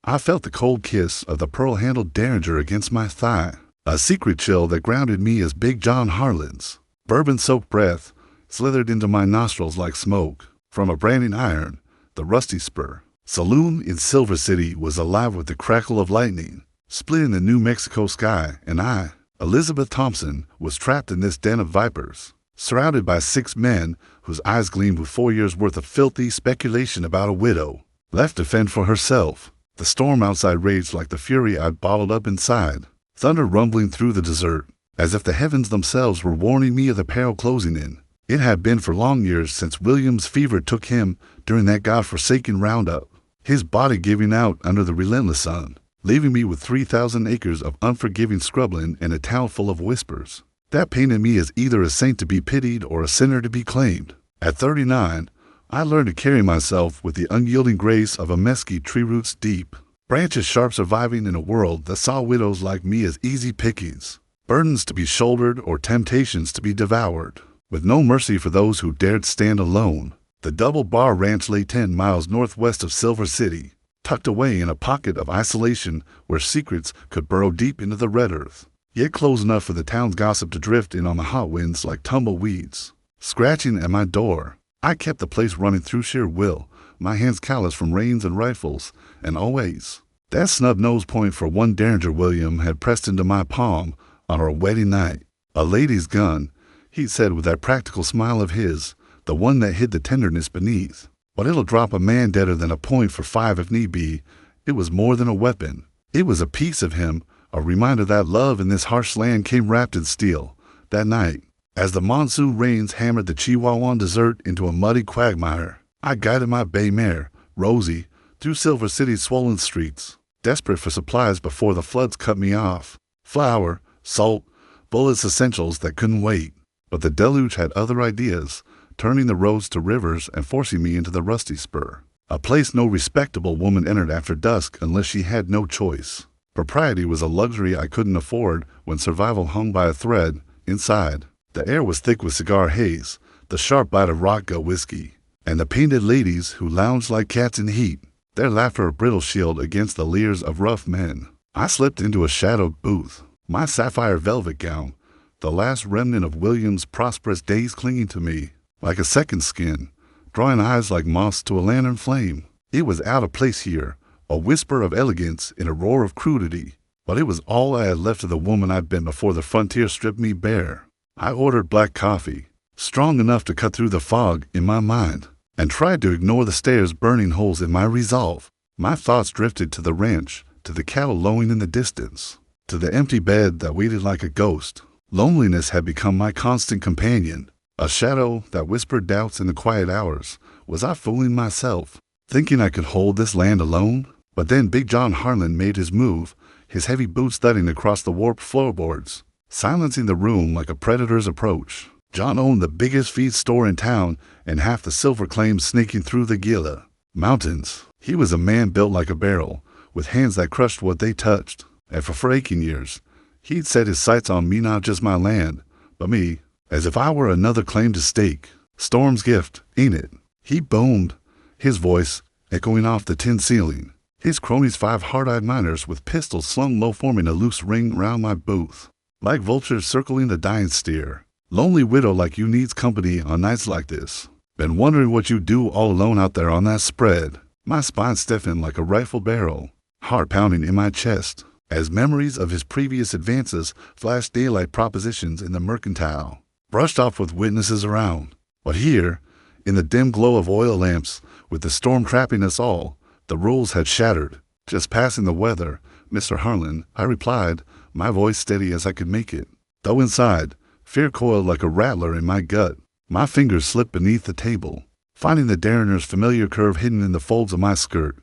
I felt the cold kiss of the pearl-handled derringer against my thigh, a secret chill that grounded me as Big John Harlan's bourbon-soaked breath slithered into my nostrils like smoke from a branding iron. The rusty spur saloon in Silver City was alive with the crackle of lightning, splitting the New Mexico sky, and I, Elizabeth Thompson, was trapped in this den of vipers, surrounded by 6 men whose eyes gleamed with 4 years' worth of filthy speculation about a widow left to fend for herself. The storm outside raged like the fury I'd bottled up inside, thunder rumbling through the desert, as if the heavens themselves were warning me of the peril closing in. It had been for long years since William's fever took him during that godforsaken roundup, his body giving out under the relentless sun, leaving me with 3,000 acres of unforgiving scrubland and a town full of whispers that painted me as either a saint to be pitied or a sinner to be claimed. At 39, I learned to carry myself with the unyielding grace of a mesquite tree roots deep, branches sharp, surviving in a world that saw widows like me as easy pickings, burdens to be shouldered or temptations to be devoured, with no mercy for those who dared stand alone. The Double Bar Ranch lay 10 miles northwest of Silver City, tucked away in a pocket of isolation where secrets could burrow deep into the red earth, yet close enough for the town's gossip to drift in on the hot winds like tumbleweeds. Scratching at my door, I kept the place running through sheer will, my hands calloused from reins and rifles, and always that snub nose point for one derringer William had pressed into my palm on our wedding night. A lady's gun, he said with that practical smile of his, the one that hid the tenderness beneath. But it'll drop a man deader than a point for 5 if need be. It was more than a weapon. It was a piece of him, a reminder that love in this harsh land came wrapped in steel. That night, as the monsoon rains hammered the Chihuahuan desert into a muddy quagmire, I guided my bay mare, Rosie, through Silver City's swollen streets, desperate for supplies before the floods cut me off. Flour, salt, bullets, essentials that couldn't wait. But the deluge had other ideas, turning the roads to rivers and forcing me into the rusty spur, a place no respectable woman entered after dusk unless she had no choice. Propriety was a luxury I couldn't afford when survival hung by a thread. Inside, the air was thick with cigar haze, the sharp bite of rock-gut whiskey, and the painted ladies who lounged like cats in heat, their laughter a brittle shield against the leers of rough men. I slipped into a shadowed booth, my sapphire velvet gown, the last remnant of William's prosperous days clinging to me like a second skin, drawing eyes like moths to a lantern flame. It was out of place here, a whisper of elegance in a roar of crudity, but it was all I had left of the woman I'd been before the frontier stripped me bare. I ordered black coffee, strong enough to cut through the fog in my mind, and tried to ignore the stare's burning holes in my resolve. My thoughts drifted to the ranch, to the cattle lowing in the distance, to the empty bed that waited like a ghost. Loneliness had become my constant companion, a shadow that whispered doubts in the quiet hours. Was I fooling myself, thinking I could hold this land alone? But then Big John Harlan made his move, his heavy boots thudding across the warped floorboards, silencing the room like a predator's approach. John owned the biggest feed store in town and half the silver claims snaking through the Gila mountains. He was a man built like a barrel, with hands that crushed what they touched. And for aching years, he'd set his sights on me, not just my land, but me, as if I were another claim to stake. Storm's gift, ain't it? He boomed, his voice echoing off the tin ceiling. His cronies, 5 hard-eyed miners with pistols slung low, forming a loose ring round my booth, like vultures circling the dying steer. Lonely widow like you needs company on nights like this. Been wondering what you do all alone out there on that spread. My spine stiffened like a rifle barrel, heart pounding in my chest, as memories of his previous advances flashed daylight propositions in the mercantile, brushed off with witnesses around. But here, in the dim glow of oil lamps, with the storm trapping us all, the rules had shattered. Just passing the weather, Mr. Harlan, I replied, my voice steady as I could make it. Though inside, fear coiled like a rattler in my gut. My fingers slipped beneath the table, finding the derringer's familiar curve hidden in the folds of my skirt.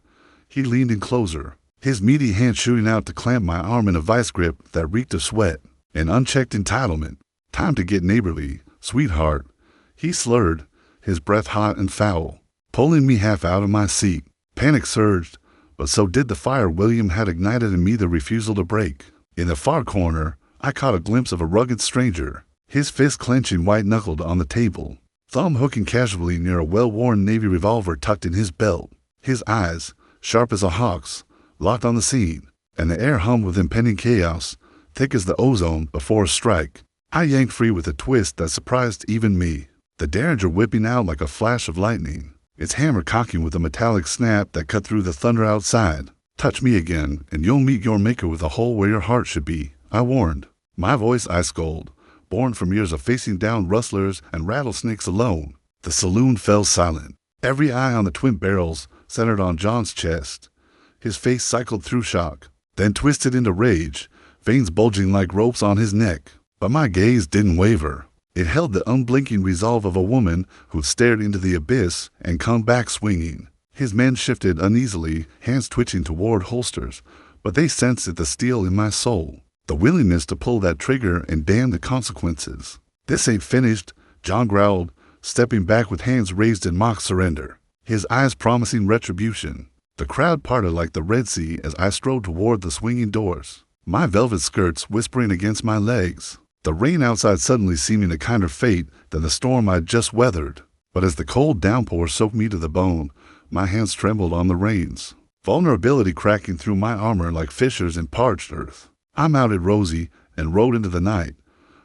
He leaned in closer, his meaty hand shooting out to clamp my arm in a vice grip that reeked of sweat and unchecked entitlement. Time to get neighborly, sweetheart, he slurred, his breath hot and foul, pulling me half out of my seat. Panic surged, but so did the fire William had ignited in me, the refusal to break. In the far corner, I caught a glimpse of a rugged stranger, his fist clenching white-knuckled on the table, thumb hooking casually near a well-worn Navy revolver tucked in his belt. His eyes, sharp as a hawk's, locked on the scene, and the air hummed with impending chaos, thick as the ozone before a strike. I yanked free with a twist that surprised even me, the derringer whipping out like a flash of lightning, its hammer cocking with a metallic snap that cut through the thunder outside. "Touch me again, and you'll meet your maker with a hole where your heart should be," I warned, my voice ice cold, born from years of facing down rustlers and rattlesnakes alone. The saloon fell silent, every eye on the twin barrels centered on John's chest. His face cycled through shock, then twisted into rage, veins bulging like ropes on his neck. But my gaze didn't waver. It held the unblinking resolve of a woman who'd stared into the abyss and come back swinging. His men shifted uneasily, hands twitching toward holsters, but they sensed the steel in my soul, the willingness to pull that trigger and damn the consequences. "This ain't finished," John growled, stepping back with hands raised in mock surrender, his eyes promising retribution. The crowd parted like the Red Sea as I strode toward the swinging doors, my velvet skirts whispering against my legs, the rain outside suddenly seeming a kinder fate than the storm I'd just weathered. But as the cold downpour soaked me to the bone, my hands trembled on the reins, vulnerability cracking through my armor like fissures in parched earth. I mounted Rosie and rode into the night,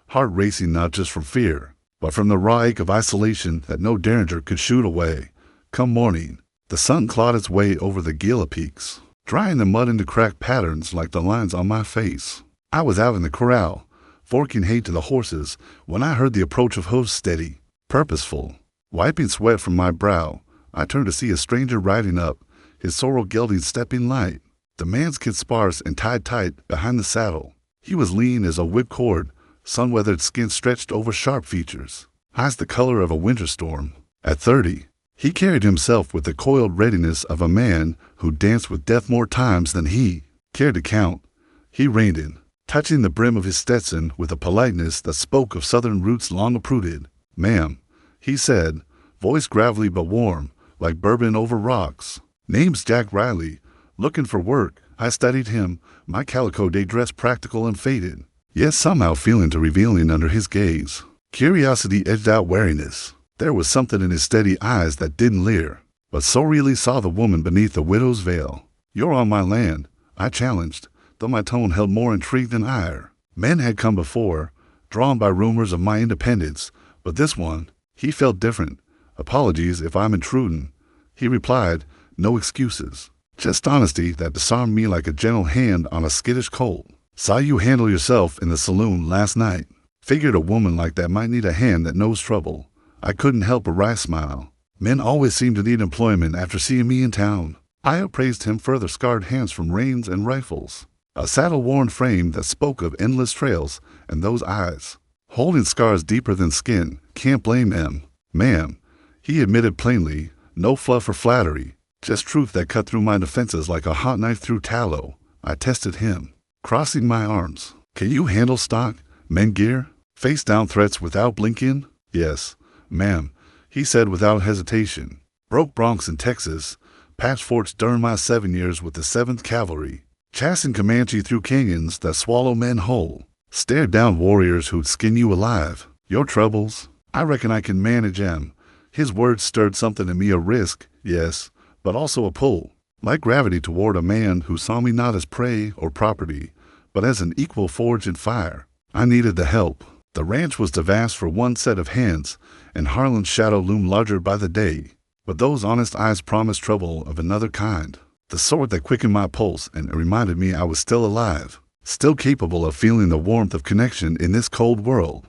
heart racing not just from fear, but from the raw ache of isolation that no derringer could shoot away. Come morning, the sun clawed its way over the Gila peaks, drying the mud into cracked patterns like the lines on my face. I was out in the corral, forking hay to the horses, when I heard the approach of hoofs steady, purposeful. Wiping sweat from my brow, I turned to see a stranger riding up, his sorrel gelding stepping light, the man's skin sparse and tied tight behind the saddle. He was lean as a whipcord, sun-weathered skin stretched over sharp features, eyes the color of a winter storm. At 30, he carried himself with the coiled readiness of a man who danced with death more times than he cared to count. He reined in, touching the brim of his Stetson with a politeness that spoke of southern roots long uprooted. "Ma'am," he said, voice gravelly but warm, like bourbon over rocks. "Name's Jack Riley. Looking for work." I studied him, my calico day dress practical and faded, yet somehow feeling to revealing under his gaze. Curiosity edged out wariness. There was something in his steady eyes that didn't leer, but so really saw the woman beneath the widow's veil. "You're on my land," I challenged, though my tone held more intrigue than ire. Men had come before, drawn by rumors of my independence, but this one, he felt different. "Apologies if I'm intruding," he replied, "no excuses. Just honesty that disarmed me like a gentle hand on a skittish colt. Saw you handle yourself in the saloon last night. Figured a woman like that might need a hand that knows trouble." I couldn't help a wry smile. Men always seem to need employment after seeing me in town. I appraised him further, scarred hands from reins and rifles, a saddle-worn frame that spoke of endless trails, and those eyes, holding scars deeper than skin. Can't blame them. "Ma'am," he admitted plainly, no fluff or flattery, just truth that cut through my defenses like a hot knife through tallow. I tested him, crossing my arms. "Can you handle stock, men gear, face down threats without blinking?" "Yes, ma'am," he said without hesitation. "Broke Bronx in Texas, patchforks during my 7 years with the 7th Cavalry, chasing Comanche through canyons that swallow men whole, stared down warriors who'd skin you alive. Your troubles, I reckon I can manage 'em." His words stirred something in me, a risk, yes, but also a pull, like gravity toward a man who saw me not as prey or property, but as an equal forge in fire. I needed the help. The ranch was too vast for one set of hands, and Harlan's shadow loomed larger by the day. But those honest eyes promised trouble of another kind, the sort that quickened my pulse and reminded me I was still alive, still capable of feeling the warmth of connection in this cold world.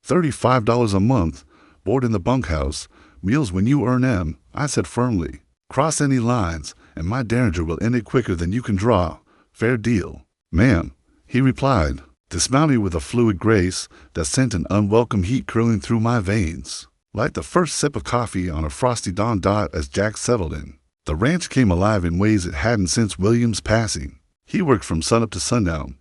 $35 a month, board in the bunkhouse, meals when you earn 'em, I said firmly. "Cross any lines, and my derringer will end it quicker than you can draw. Fair deal." "Ma'am," he replied, dismounting with a fluid grace that sent an unwelcome heat curling through my veins, like the first sip of coffee on a frosty dawn dot as Jack settled in. The ranch came alive in ways it hadn't since William's passing. He worked from sunup to sundown,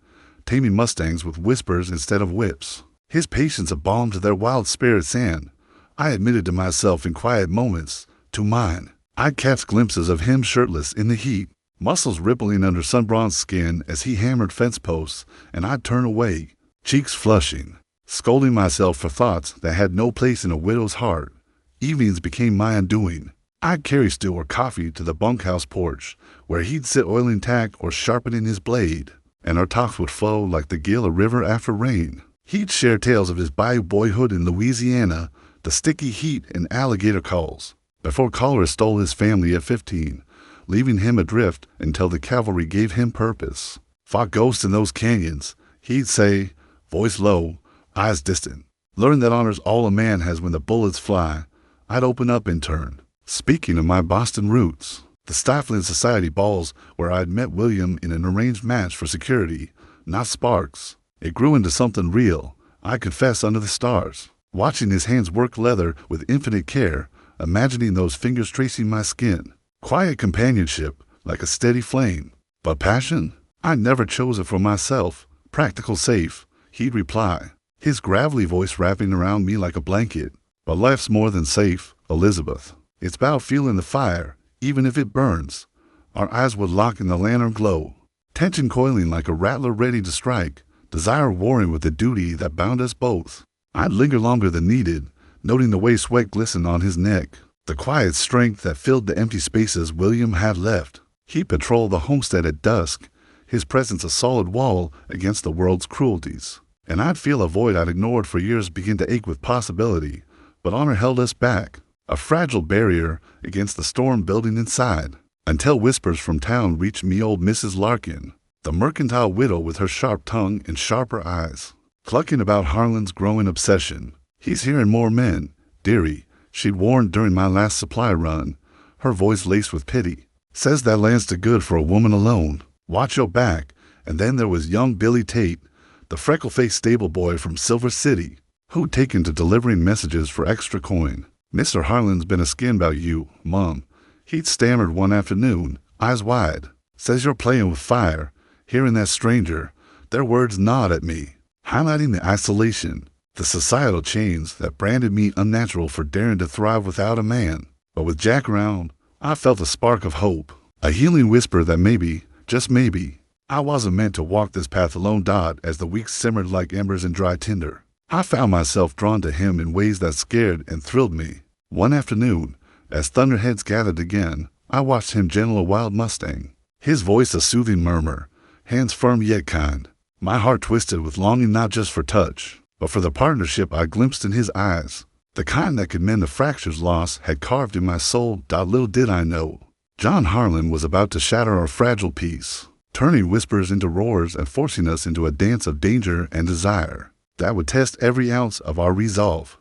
taming mustangs with whispers instead of whips. His patience a balm to their wild spirits and, I admitted to myself in quiet moments, to mine. I'd catch glimpses of him shirtless in the heat, muscles rippling under sun-bronzed skin as he hammered fence posts, and I'd turn away, cheeks flushing, scolding myself for thoughts that had no place in a widow's heart. Evenings became my undoing. I'd carry stew or coffee to the bunkhouse porch, where he'd sit oiling tack or sharpening his blade, and our talks would flow like the Gila River after rain. He'd share tales of his bayou boyhood in Louisiana, the sticky heat and alligator calls, before cholera stole his family at 15, leaving him adrift until the cavalry gave him purpose. Fought ghosts in those canyons, he'd say, voice low, eyes distant. Learn that honor's all a man has when the bullets fly. I'd open up in turn. Speaking of my Boston roots, the stifling society balls where I'd met William in an arranged match for security, not sparks. It grew into something real, I confess, under the stars. Watching his hands work leather with infinite care, imagining those fingers tracing my skin. Quiet companionship, like a steady flame. But passion? I never chose it for myself. Practical safe, he'd reply, his gravelly voice wrapping around me like a blanket. But life's more than safe, Elizabeth. It's about feeling the fire, even if it burns. Our eyes would lock in the lantern glow, tension coiling like a rattler ready to strike, desire warring with the duty that bound us both. I'd linger longer than needed, noting the way sweat glistened on his neck, the quiet strength that filled the empty spaces William had left. He patrolled the homestead at dusk, his presence a solid wall against the world's cruelties. And I'd feel a void I'd ignored for years begin to ache with possibility, but honor held us back. A fragile barrier against the storm building inside, until whispers from town reached me old Mrs. Larkin, the mercantile widow with her sharp tongue and sharper eyes, clucking about Harlan's growing obsession. He's hearing more men, dearie, she'd warned during my last supply run, her voice laced with pity. Says that land's too good for a woman alone. Watch your back. And then there was young Billy Tate, the freckle-faced stable boy from Silver City, who'd taken to delivering messages for extra coin. Mr. Harlan's been a skin about you, Mom. He'd stammered one afternoon, eyes wide. Says you're playing with fire. Hearing that stranger, their words gnawed at me, highlighting the isolation, the societal chains that branded me unnatural for daring to thrive without a man. But with Jack around, I felt a spark of hope, a healing whisper that maybe, just maybe, I wasn't meant to walk this path alone. As the weeks simmered like embers in dry tinder, I found myself drawn to him in ways that scared and thrilled me. One afternoon, as thunderheads gathered again, I watched him gentle a wild mustang, his voice a soothing murmur, hands firm yet kind. My heart twisted with longing not just for touch, but for the partnership I glimpsed in his eyes, the kind that could mend the fractures loss had carved in my soul. Little did I know, John Harlan was about to shatter our fragile peace, turning whispers into roars and forcing us into a dance of danger and desire that would test every ounce of our resolve.